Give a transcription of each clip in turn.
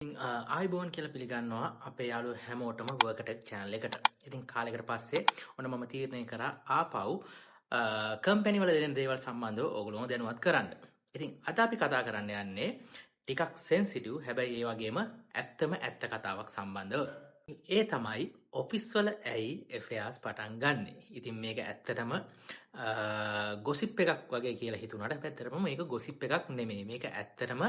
ආයිබෝන් කියලා පිළිගන්නවා අපේ යාළුවෝ හැමෝටම වර්කටෙක් channel එකට. ඉතින් කාලයකට පස්සේ ඔන්න මම තීරණය කරා ආපහු කම්පැනි වල දෙන දේවල් සම්බන්ධව ඕගොල්ලෝ දැනුවත් කරන්න. ඉතින් අද අපි කතා කරන්න යන්නේ ටිකක් සෙන්සිටිව් හැබැයි ඒ වගේම ඇත්ත කතාවක් සම්බන්ධව. ඒ තමයි ඔෆිස් වල ඇයි affairs පටන් ගන්නෙ. ඉතින් මේක ඇත්තටම ගොසිප් එකක් වගේ කියලා හිතුණාට ඇත්තටම මේක ගොසිප් එකක් නෙමෙයි. මේක ඇත්තටම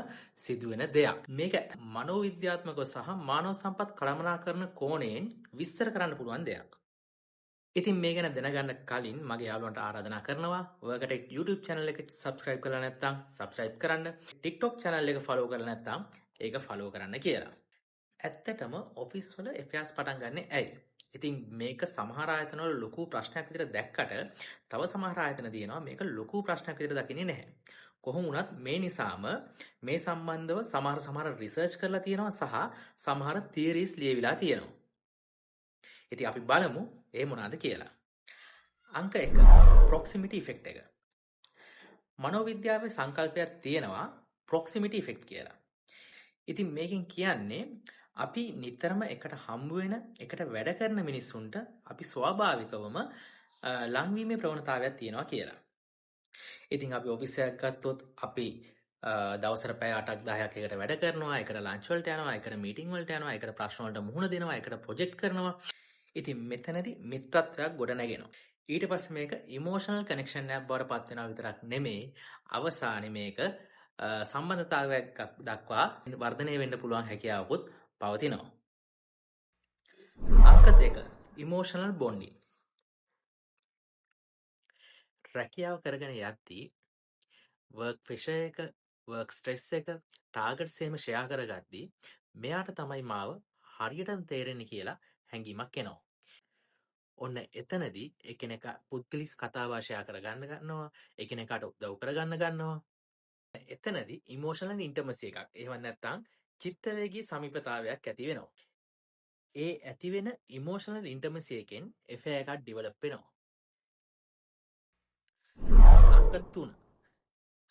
සිදුවෙන දෙයක්. මේක මනෝවිද්‍යාත්මකව සහ මානව සම්පත් කළමනාකරන කෝණයෙන් විස්තර කරන්න පුළුවන් දෙයක්. ඉතින් මේ ගැන දැනගන්න කලින් මගේ යාළුවන්ට ආරාධනා කරනවා වර්කටෙක් YouTube channel එක subscribe කරලා නැත්නම් subscribe කරන්න. TikTok channel එක follow කරලා නැත්නම් ඒක follow කරන්න කියලා. ඇත්තටම ඔෆිස් වල affairs පටන් ගන්නෙ ඇයි? ඉතින් මේක සමහර ආයතන වල ලොකු ප්‍රශ්නයක් විදිහට දැක්කට තව සමහර ආයතන තියෙනවා මේක ලොකු ප්‍රශ්නයක් විදිහට දකින්නේ නැහැ. කොහොම වුණත් මේ නිසාම මේ සම්බන්ධව සමහර රිසර්ච් කරලා තියෙනවා සහ සමහර තියරිස් ලියවිලා තියෙනවා. ඉතින් අපි බලමු ඒ මොනවාද කියලා. අංක 1 proximity effect එක. මනෝවිද්‍යාවේ සංකල්පයක් තියෙනවා proximity effect කියලා. ඉතින් මේකෙන් කියන්නේ අපි නිතරම එකට හම්බ වෙන එකට වැඩ කරන මිනිස්සුන්ට අපි ස්වාභාවිකවම ලංවීමේ ප්‍රවණතාවයක් තියෙනවා කියලා. ඉතින් අපි ඔෆිස් එකක් ගත්තොත් අපි දවසට පැය 8ක් 10ක් එකට වැඩ කරනවා, එකට ලන්ච් වලට යනවා, එකට මීටින් වලට යනවා, එකට ප්‍රශ්න වලට මුහුණ දෙනවා, එකට ප්‍රොජෙක්ට් කරනවා. ඉතින් මෙතනදී මිත්‍රත්වයක් ගොඩ නැගෙනවා. ඊට පස්සේ මේක ඉමෝෂනල් කනෙක්ෂන් එකක් බවට පත් වෙනවා විතරක් නෙමෙයි අවසානයේ මේක සම්බන්ධතාවයක් දක්වා වර්ධනය වෙන්න පුළුවන් හැකියාවකුත් පවතිනවා. අංක 2 ඉමෝෂනල් බොන්ඩින්. රැකියාව කරගෙන යද්දී වර්ක් ප්‍රෙෂර් එක, වර්ක් ස්ට්‍රෙස් එක, ටාගට්ස් එහෙම ෂෙයා කරගද්දී මෙයාට තමයි මාව හරියටම තේරෙන්නේ කියලා හැඟීමක් එනවා. ඔන්න එතනදී එකිනෙකා පුද්ගලික කතාබහ ෂෙයා කරගන්න ගන්නවා, එකිනෙකාට උදව් කරගන්න ගන්නවා. එතනදී ඉමෝෂනල් ඉන්ටිමසි එකක්. එහෙම නැත්නම් චිත්තවේගී සමීපතාවයක් ඇති වෙනවා. ඒ ඇති වෙන ඉමෝෂනල් ඉන්ටිමසි එකෙන් affair එකක් ඩෙවලොප් වෙනවා. අංක 3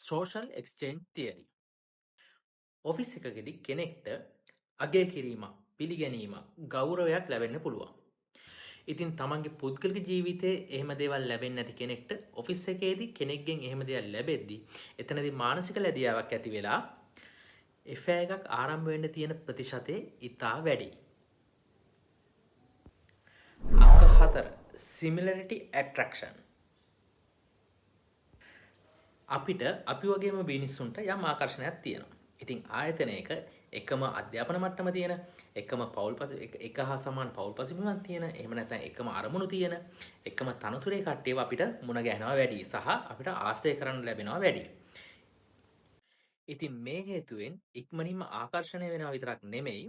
social exchange theory. ඔෆිස් එකකදී කෙනෙක්ට අගය කිරීමක්, පිළිගැනීමක්, ගෞරවයක් ලැබෙන්න පුළුවන්. ඉතින් තමන්ගේ පුද්ගලික ජීවිතේ එහෙම දේවල් ලැබෙන්නේ නැති කෙනෙක්ට ඔෆිස් එකේදී කෙනෙක්ගෙන් එහෙම දේවල් ලැබෙද්දී එතනදී මානසික ලැබියාවක් ඇති වෙලා affair එකක් ආරම්භ වෙන්න තියෙන ප්‍රතිශතය ඉතා වැඩි. අංක 4 similarity attraction. අපිට අපි වගේම මිනිස්සුන්ට යම් ආකර්ෂණයක් තියෙනවා. ඉතින් ආයතනයක එකම අධ්‍යාපන මට්ටම තියෙන, එකම එක හා සමාන පෞල් පසුබිමක් තියෙන, එහෙම නැත්නම් එකම අරමුණු තියෙන, එකම තනතුරේ කට්ටියව අපිට මුණ ගැහෙනවා වැඩි සහ අපිට ආශ්‍රය කරන්න ලැබෙනවා වැඩි. ඉතින් මේ හේතුවෙන් ඉක්මනින්ම ආකර්ෂණය වෙනවා විතරක් නෙමෙයි,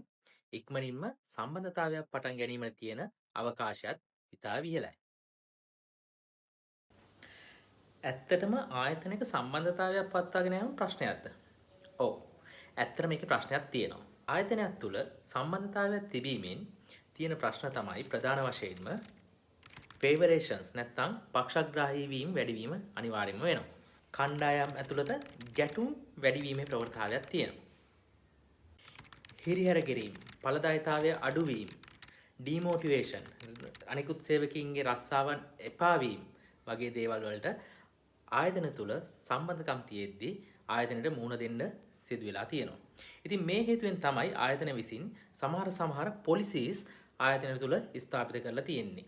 ඉක්මනින්ම සම්බන්ධතාවයක් පටන් ගැනීමට තියෙන අවකාශයත් ඉතා වියලයි. ඇත්තටම ආයතනයක සම්බන්ධතාවයක් පවත්වාගෙන යාම ප්‍රශ්නයක්ද? ඔව්. ඇත්තට මේකේ ප්‍රශ්නයක් තියෙනවා. ආයතනයක් තුල සම්බන්ධතාවයක් තිබීමෙන් තියෙන ප්‍රශ්න තමයි ප්‍රධාන වශයෙන්ම favorizations නැත්නම් පක්ෂග්‍රාහී වීම වැඩිවීම අනිවාර්යයෙන්ම වෙනවා. කණ්ඩායම් ඇතුළත ගැටුම් වැඩිවීමේ ප්‍රවණතාවයක් තියෙනවා. හිරිහැර කිරීම, ඵලදායීතාවය අඩුවීම, ඩිමෝටිවේෂන්, අනිකුත් සේවකයින්ගේ රස්සාවන් එපා වීම වගේ දේවල් වලට ආයතන තුල සම්බන්ධකම් තියෙද්දී ආයතනෙට මුහුණ දෙන්න සිදු වෙලා තියෙනවා. ඉතින් මේ හේතුවෙන් තමයි ආයතන විසින් සමහර පොලිසිස් ආයතන තුල ස්ථාපිත කරලා තියෙන්නේ.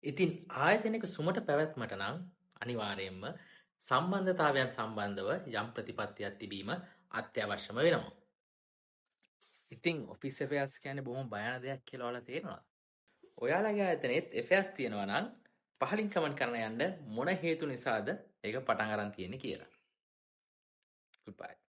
ඉතින් ආයතනයක සුමට පැවැත්මට නම් අනිවාර්යයෙන්ම සම්බන්ධතාවයන් සම්බන්ධව යම් ප්‍රතිපත්තියක් තිබීම අත්‍යවශ්‍යම වෙනවා. ඉතින් ඔෆිස් affairs කියන්නේ බොහොම භයානක දෙයක් කියලා ඔයාලා තේරෙනවද? ඔයාලගේ ආයතනයේත් affairs තියෙනවා නම් පහලින් කමෙන්ට් කරන්න යන්න මොන හේතු නිසාද ඒක පටන් අරන් තියෙන්නේ කියලා. Goodbye.